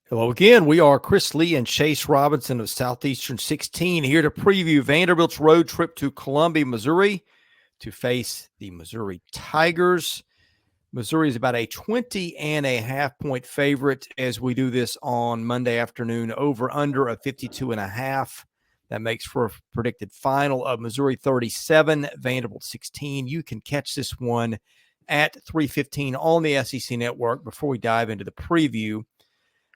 Hello again. We are Chris Lee and Chase Robinson of Southeastern 16 here to preview Vanderbilt's road trip to Columbia, Missouri to face the Missouri Tigers. Missouri is about a 20.5 point favorite as we do this on Monday afternoon, over under a 52.5. That makes for a predicted final of Missouri 37, Vanderbilt 16. You can catch this one at 3:15 on the SEC Network. Before we dive into the preview,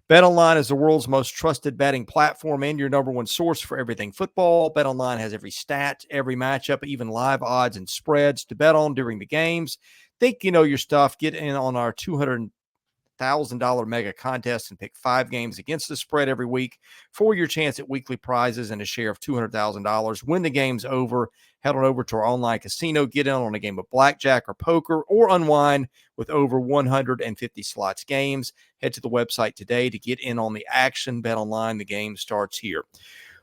BetOnline is the world's most trusted betting platform and your number one source for everything football. BetOnline has every stat, every matchup, even live odds and spreads to bet on during the games. Think you know your stuff. Get in on our $200,000 mega contest and pick 5 games against the spread every week for your chance at weekly prizes and a share of $200,000. When the game's over, head on over to our online casino, get in on a game of blackjack or poker, or unwind with over 150 slots games. Head to the website today to get in on the action. Bet online, the game starts here.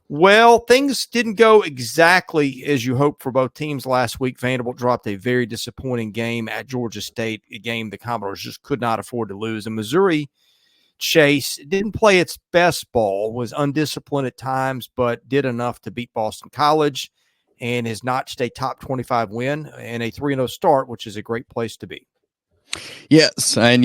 Well, things didn't go exactly as you hoped for both teams last week. Vanderbilt dropped a very disappointing game at Georgia State, a game the Commodores just could not afford to lose. And Missouri, Chase, didn't play its best ball, was undisciplined at times, but did enough to beat Boston College and has notched a top 25 win and a 3-0 start, which is a great place to be. Yes, and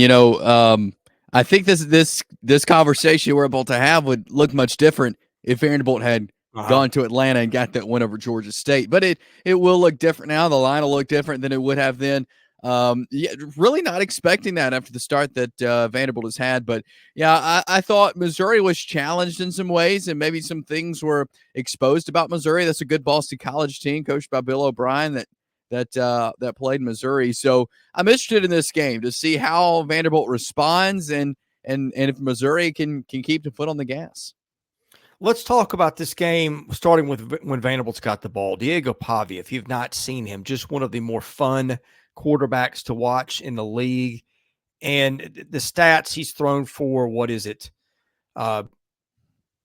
I think this conversation we're about to have would look much different if Vanderbilt had gone to Atlanta and got that win over Georgia State. But it will look different now. The line will look different than it would have then. Really not expecting that after the start that Vanderbilt has had. But yeah, I thought Missouri was challenged in some ways, and maybe some things were exposed about Missouri. That's a good Boston College team coached by Bill O'Brien that played Missouri. So I'm interested in this game to see how Vanderbilt responds and if Missouri can keep the foot on the gas. Let's talk about this game, starting with when Vanderbilt's got the ball. Diego Pavia, if you've not seen him, just one of the more fun quarterbacks to watch in the league. And the stats he's thrown for, what is it?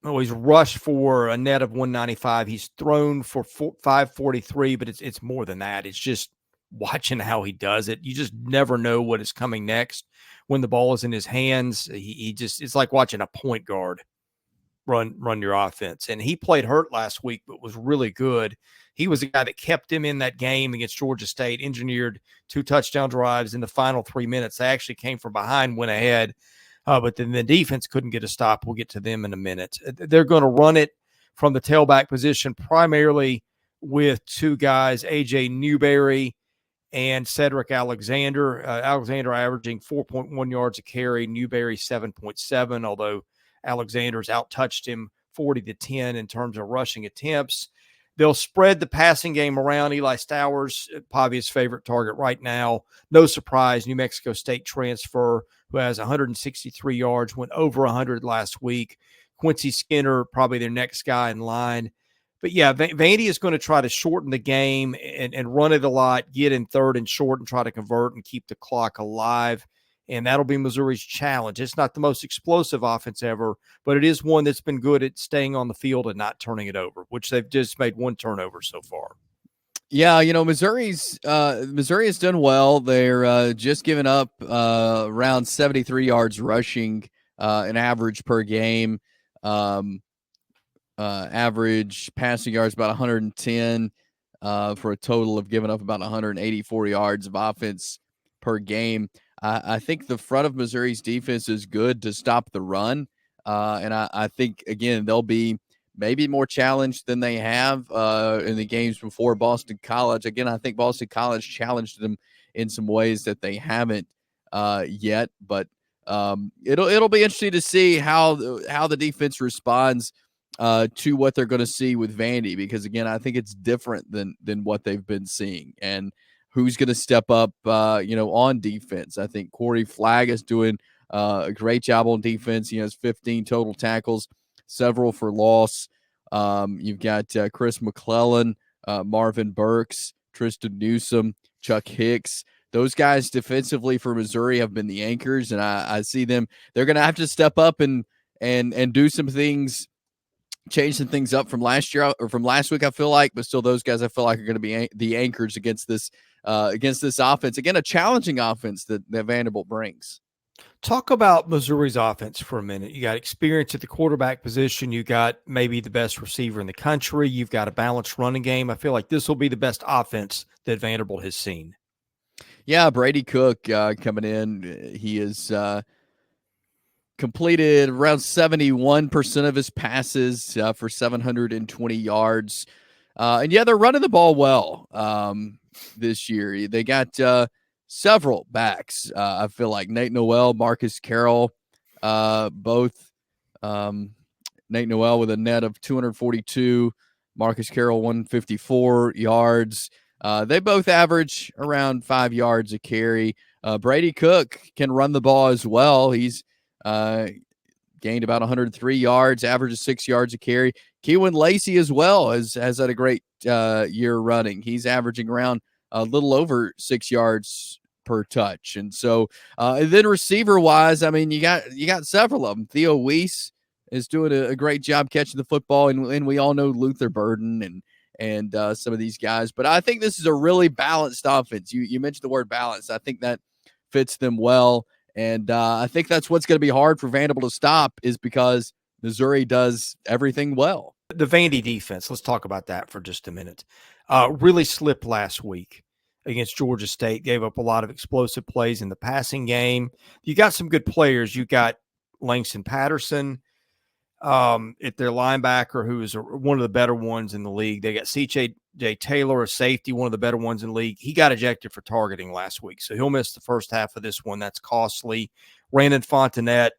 He's rushed for a net of 195. He's thrown for 543, but it's more than that. It's just watching how he does it. You just never know what is coming next when the ball is in his hands. It's like watching a point guard run your offense. And he played hurt last week, but was really good. He was the guy that kept him in that game against Georgia State, engineered 2 touchdown drives in the final 3 minutes. They actually came from behind, went ahead, but then the defense couldn't get a stop. We'll get to them in a minute. They're going to run it from the tailback position, primarily with 2 guys, A.J. Newberry and Sedrick Alexander. Alexander averaging 4.1 yards a carry, Newberry 7.7, although Alexander's out-touched him 40-10 in terms of rushing attempts. They'll spread the passing game around. Eli Stowers, Pavia's favorite target right now. No surprise, New Mexico State transfer who has 163 yards, went over 100 last week. Quincy Skinner, probably their next guy in line. But yeah, Vandy is going to try to shorten the game and run it a lot, get in third and short and try to convert and keep the clock alive. And that'll be Missouri's challenge. It's not the most explosive offense ever, but it is one that's been good at staying on the field and not turning it over, which they've just made 1 turnover so far. Yeah, Missouri has done well. They're just giving up around 73 yards rushing, an average per game. Average passing yards about 110 for a total of giving up about 184 yards of offense per game. I think the front of Missouri's defense is good to stop the run. And I think, again, they'll be maybe more challenged than they have in the games before Boston College. Again, I think Boston College challenged them in some ways that they haven't yet. But it'll be interesting to see how the defense responds to what they're going to see with Vandy, because, again, I think it's different than what they've been seeing. And who's going to step up, on defense. I think Corey Flagg is doing a great job on defense. He has 15 total tackles, several for loss. You've got Chris McClellan, Marvin Burks, Triston Newson, Chuck Hicks. Those guys defensively for Missouri have been the anchors, and I see them. They're going to have to step up and do some things, change some things up from last year or from last week, I feel like, but still those guys I feel like are going to be the anchors against this offense. Again, a challenging offense that Vanderbilt brings. Talk about Missouri's offense for a minute. You got experience at the quarterback position. You got maybe the best receiver in the country. You've got a balanced running game. I feel like this will be the best offense that Vanderbilt has seen. Yeah, Brady Cook coming in. He is completed around 71% of his passes for 720 yards. And yeah, they're running the ball well this year. They got several backs. I feel like Nate Noel, Marcus Carroll, both Nate Noel with a net of 242, Marcus Carroll 154 yards. They both average around 5 yards a carry. Brady Cook can run the ball as well. He's gained about 103 yards, averages 6 yards a carry. Kewan Lacey as well has had a great year running. He's averaging around a little over 6 yards per touch. And so and then receiver wise, I mean, you got several of them. Theo Wease is doing a great job catching the football, and we all know Luther Buden and some of these guys. But I think this is a really balanced offense. You mentioned the word balance. I think that fits them well. And I think that's what's going to be hard for Vanderbilt to stop, is because Missouri does everything well. The Vandy defense, let's talk about that for just a minute. Really slipped last week against Georgia State, gave up a lot of explosive plays in the passing game. You got some good players. You got Langston Patterson at their linebacker, who is one of the better ones in the league. They got CJ Taylor, a safety, one of the better ones in the league. He got ejected for targeting last week, so he'll miss the first half of this one. That's costly. Randon Fontenette,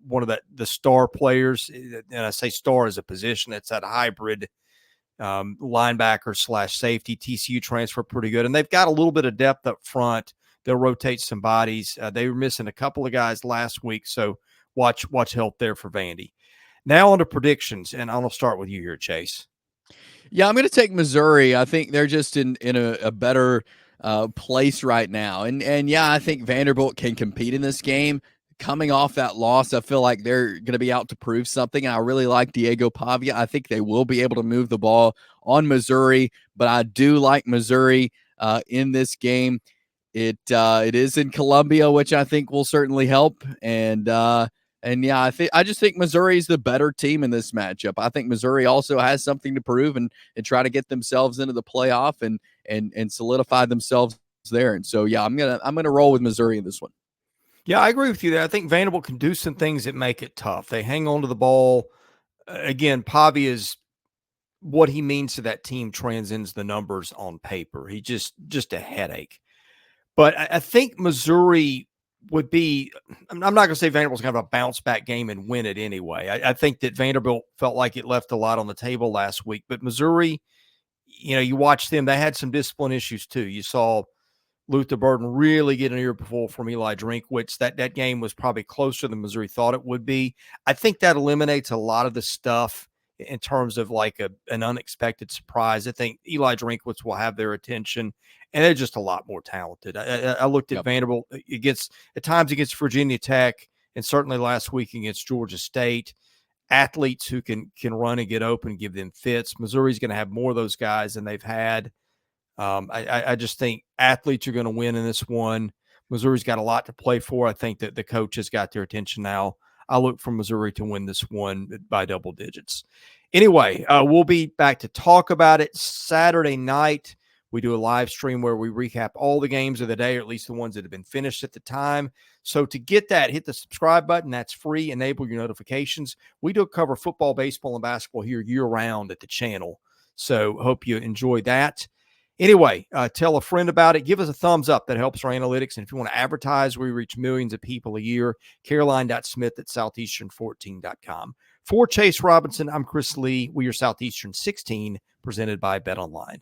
one of the star players, and I say star as a position. It's that hybrid linebacker / safety. TCU transfer pretty good, and they've got a little bit of depth up front. They'll rotate some bodies. They were missing a couple of guys last week, so watch help there for Vandy. Now on to predictions, and I'm going to start with you here, Chase. Yeah, I'm going to take Missouri. I think they're just in a better place right now. And yeah, I think Vanderbilt can compete in this game. Coming off that loss, I feel like they're going to be out to prove something. I really like Diego Pavia. I think they will be able to move the ball on Missouri, but I do like Missouri in this game. It is in Columbia, which I think will certainly help. And yeah, I just think Missouri is the better team in this matchup. I think Missouri also has something to prove and try to get themselves into the playoff and solidify themselves there. And so yeah, I'm gonna roll with Missouri in this one. Yeah, I agree with you there. I think Vanderbilt can do some things that make it tough. They hang on to the ball. Again, Pavia is what he means to that team transcends the numbers on paper. He just a headache. But I think Missouri would be – I'm not going to say Vanderbilt's going to have a bounce-back game and win it anyway. I think that Vanderbilt felt like it left a lot on the table last week. But Missouri, you watch them. They had some discipline issues too. You saw Luther Buden really get an earful from Eli Drinkwitz. That game was probably closer than Missouri thought it would be. I think that eliminates a lot of the stuff in terms of like an unexpected surprise. I think Eli Drinkwitz will have their attention, and they're just a lot more talented. I looked at Vanderbilt at times against Virginia Tech, and certainly last week against Georgia State. Athletes who can run and get open, give them fits. Missouri's going to have more of those guys than they've had. I just think athletes are going to win in this one. Missouri's got a lot to play for. I think that the coach has got their attention now. I look for Missouri to win this one by double digits. Anyway, we'll be back to talk about it Saturday night. We do a live stream where we recap all the games of the day, or at least the ones that have been finished at the time. So to get that, hit the subscribe button. That's free. Enable your notifications. We do cover football, baseball, and basketball here year-round at the channel. So hope you enjoy that. Anyway, tell a friend about it. Give us a thumbs up. That helps our analytics. And if you want to advertise, we reach millions of people a year. Caroline.smith@southeastern14.com. For Chase Robinson, I'm Chris Lee. We are Southeastern 16, presented by BetOnline.